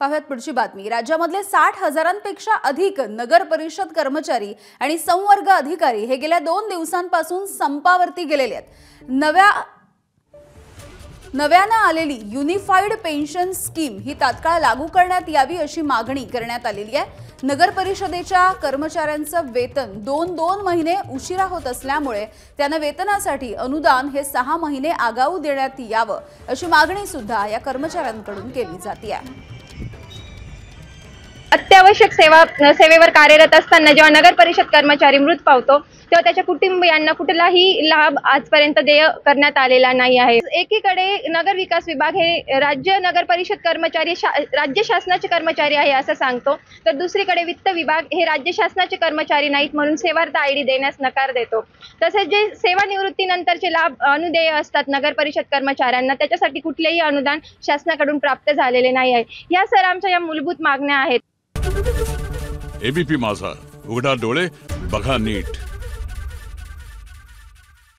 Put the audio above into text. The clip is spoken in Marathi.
पाहूयात पुढची बातमी। राज्यामधले 60,000पेक्षा अधिक नगर परिषद कर्मचारी आणि संवर्ग अधिकारी हे गेल्या 2 दिवसांपासून संपावरती गेलेले आहेत। नव्याने आलेली युनिफाईड पेन्शन स्कीम ही तात्काळ लागू करण्यात यावी अशी मागणी करण्यात आलेली आहे। नगर परिषदेच्या कर्मचाऱ्यांचं वेतन 2 महिने उशिरा होत असल्यामुळे त्यांना वेतनासाठी अनुदान हे 6 महिने आगाऊ देण्यात यावं अशी मागणी सुद्धा या कर्मचाऱ्यांकडून केली जाते आहे। अत्यावश्यक सेवेवर कार्यरत असताना जेव्हा नगर परिषद कर्मचारी मृत पावतो तेव्हा त्याच्या कुटुंबियांना कुठलाही लाभ आजपर्यंत देय करण्यात आलेला नाही आहे। एकीकडे नगर विकास विभाग हे राज्य नगर परिषद कर्मचारी राज्य शासनाचे कर्मचारी आहे असं सांगतो, तर दुसरीकडे वित्त विभाग हे राज्य शासनाचे कर्मचारी नाहीत म्हणून सेवार्थ आयडी देण्यास नकार देतो। तसेच जे सेवानिवृत्तीनंतरचे लाभ अनुदेय असतात नगर परिषद कर्मचाऱ्यांना त्याच्यासाठी कुठलेही अनुदान शासनाकडून प्राप्त झालेले नाही आहे। या सर आमच्या या मूलभूत मागण्या आहेत। एबीपी माझा, उघडा डोळे बघा नीट।